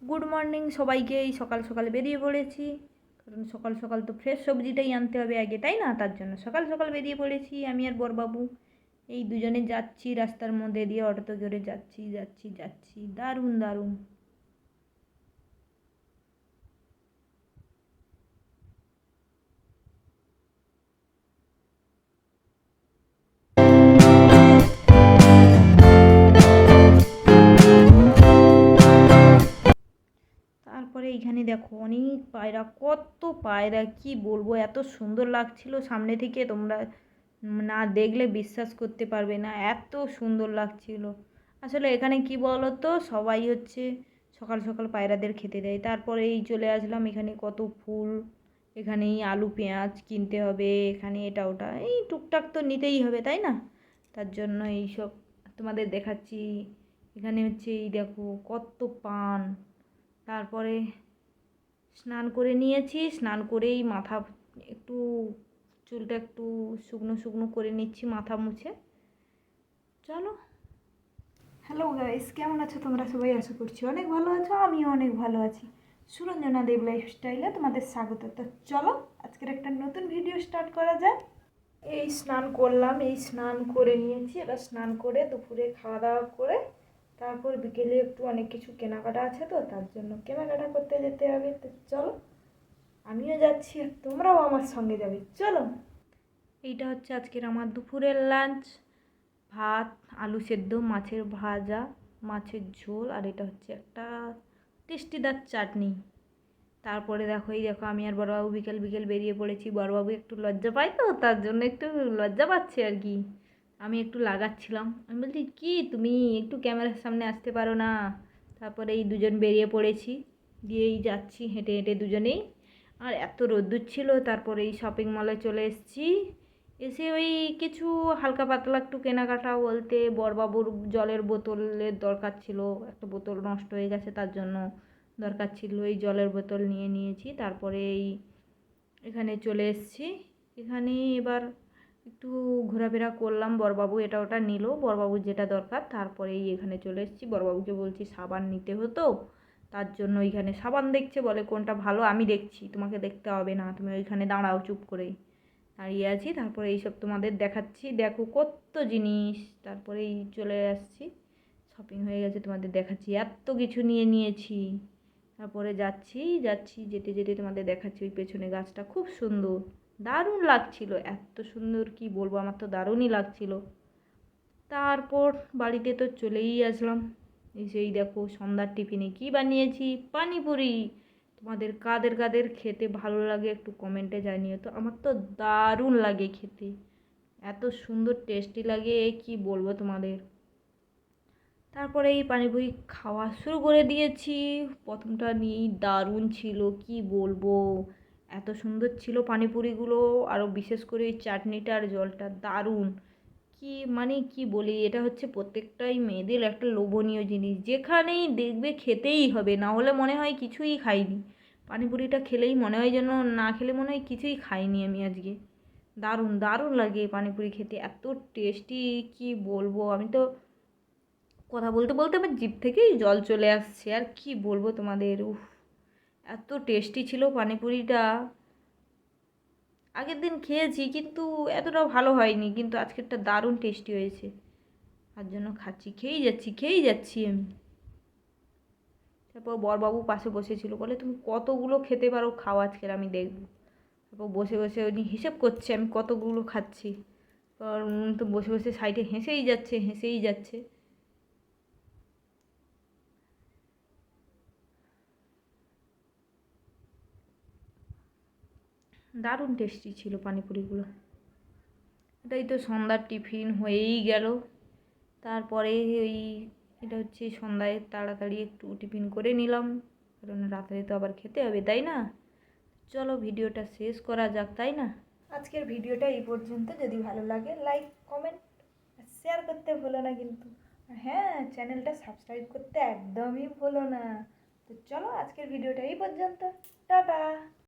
Good morning সবাইকে। এই সকাল সকাল বেরিয়ে পড়েছি, কারণ সকাল সকাল তো ফ্রেশ সবজিটাই আনতে হবে আগে, তাই না? তার জন্য সকাল সকাল বেরিয়ে পড়েছি আমি আর বড়বাবু। এই দুজনে যাচ্ছি রাস্তার মধ্যে দিয়ে, অটোতে করে যাচ্ছি যাচ্ছি যাচ্ছি, দারুণ দারুণ। তারপরে এইখানে দেখো অনেক পায়রা, কত পায়রা কি বলবো, এত সুন্দর লাগছিল সামনে থেকে, তোমরা না দেখলে বিশ্বাস করতে পারবে না, এত সুন্দর লাগছিল। আসলে এখানে কি বলো তো, সবাই হচ্ছে সকাল সকাল পায়রাদের খেতে দেয়। তারপরে এই চলে আসলাম, এখানে কত ফুল, এখানে এই আলু পেঁয়াজ কিনতে হবে, এখানে এটা ওটা এই টুকটাক তো নিতেই হবে, তাই না? তার জন্য এইসব তোমাদের দেখাচ্ছি। এখানে হচ্ছে এই দেখো কত পান। তারপরে স্নান করে নিয়েছি, স্নান করেই মাথা একটু, চুলটা একটু শুকনো শুকনো করে নিচ্ছি মাথা মুছে। চলো। হ্যালো গাইস, কেমন আছো তোমরা সবাই? আশা করছি অনেক ভালো আছো, আমিও অনেক ভালো আছি। সুরঞ্জনা দেব লাইফস্টাইলে তোমাদের স্বাগত। তো চলো আজকের একটা নতুন ভিডিও স্টার্ট করা যায়। এই স্নান করলাম, এই স্নান করে নিয়েছি, এবার স্নান করে দুপুরে খাওয়া দাওয়া করে তারপর বিকেলে একটু অনেক কিছু কেনাকাটা আছে, তো তার জন্য কেনাকাটা করতে যেতে হবে। তো চলো, আমিও যাচ্ছি আর তোমরাও আমার সঙ্গে যাবে, চলো। এইটা হচ্ছে আজকের আমার দুপুরের লাঞ্চ। ভাত, আলু সেদ্ধ, মাছের ভাজা, মাছের ঝোল, আর এটা হচ্ছে একটা টেস্টিদার চাটনি। তারপরে দেখো, এই দেখো আমি আর বড়বাবু বিকেল বিকেল বেরিয়ে পড়েছি। বড়বাবু একটু লজ্জা পায়, তো তার জন্য একটু লজ্জা পাচ্ছে আর কি। আমি একটু লাগাচ্ছিলাম, আমি বলছি কি তুমি একটু ক্যামেরার সামনে আসতে পারো না? তারপরে এই দুজন বেরিয়ে পড়েছি, দিয়েই যাচ্ছি হেঁটে হেঁটে দুজনেই। আর এত রোদ্দুর ছিল, তারপরে এই শপিং মলে চলে এসেছি। এসে ওই কিছু হালকা পাতলা একটু কেনাকাটা বলতে বড়বাবুর জলের বোতলের দরকার ছিল, একটা বোতল নষ্ট হয়ে গেছে, তার জন্য দরকার ছিল, এই জলের বোতল নিয়ে নিয়েছি। তারপরে এই এখানে চলে এসেছি। এখানে এবার একটু ঘোরাফেরা করলাম, বড়বাবু এটা ওটা নিল, বড়বাবুর যেটা দরকার। তারপরে এই এখানে চলে এসেছি, বড়বাবুকে বলছি সাবান নিতে হতো, তার জন্য ওইখানে সাবান দেখছে, বলে কোনটা ভালো আমি দেখছি, তোমাকে দেখতে হবে না, তুমি ওইখানে দাঁড়াও চুপ করেই। দাঁড়িয়ে আছি, তারপরে এইসব তোমাদের দেখাচ্ছি, দেখো কত জিনিস। তারপরে এই চলে আসছি, শপিং হয়ে গেছে, তোমাদের দেখাচ্ছি এত কিছু নিয়ে নিয়েছি। তারপরে যাচ্ছি যাচ্ছি, যেতে যেতে তোমাদের দেখাচ্ছি ওই পেছনে গাছটা খুব সুন্দর, দারুণ লাগছিল, এত সুন্দর কি বলবো, আমার তো দারুণই লাগছিল। তারপর বাড়িতে তো চলেই আসলাম। এসেই দেখো সন্ধ্যার টিফিনে কি বানিয়েছি, পানিপুরি। তোমাদের কাদের কাদের খেতে ভালো লাগে একটু কমেন্টে জানিও তো, আমার তো দারুণ লাগে খেতে, এত সুন্দর টেস্টি লাগে কি বলবো তোমাদের। তারপরে এই পানিপুরি খাওয়া শুরু করে দিয়েছি। প্রথমটা নিয়েই দারুণ ছিল কি বলবো, এত সুন্দর ছিল পানিপুরিগুলো, আরও বিশেষ করে এই চাটনিটা আর জলটা দারুণ। কি মানে কি বলি, এটা হচ্ছে প্রত্যেকটাই মেয়েদের একটা লোভনীয় জিনিস, যেখানেই দেখবে খেতেই হবে, না হলে মনে হয় কিছুই খাইনি। পানিপুরিটা খেলেই মনে হয় যেন, না খেলে মনে হয় কিছুই খাইনি আমি আজকে। দারুণ দারুণ লাগে পানিপুরি খেতে, এত টেস্টি কি বলবো। আমি তো কথা বলতে বলতে আমার জিভ থেকেই জল চলে আসছে, আর কি বলবো তোমাদের। উফ, এত টেস্টি ছিল পানিপুরিটা। আগের দিন খেয়েছি কিন্তু এতটাও ভালো হয়নি, কিন্তু আজকেরটা দারুণ টেস্টি হয়েছে, তার জন্য খাচ্ছি, খেয়েই যাচ্ছি আমি। তারপর বড়বাবু পাশে বসেছিল, বলে তুমি কতগুলো খেতে পারো, খাও আজকের আমি দেখবো। তারপর বসে বসে উনি হিসেব করছে আমি কতগুলো খাচ্ছি। তো বসে বসে সাইডে হেসেই যাচ্ছে হেসেই যাচ্ছে। দারুণ টেস্টি ছিল পানিপুরিগুলো। এটাই তো সন্ধ্যার টিফিন হয়েই গেল। তারপরে ওই এটা হচ্ছে সন্ধ্যায় তাড়াতাড়ি একটু টিফিন করে নিলাম, কারণ রাত্রে তো আবার খেতে হবে, তাই না? চলো ভিডিওটা শেষ করা যাক, তাই না? আজকের ভিডিওটা এই পর্যন্ত। যদি ভালো লাগে লাইক কমেন্ট আর শেয়ার করতে ভুলো না কিন্তু। আর হ্যাঁ, চ্যানেলটা সাবস্ক্রাইব করতে একদমই ভুলো না। তো চলো আজকের ভিডিওটা এই পর্যন্ত। টাটা।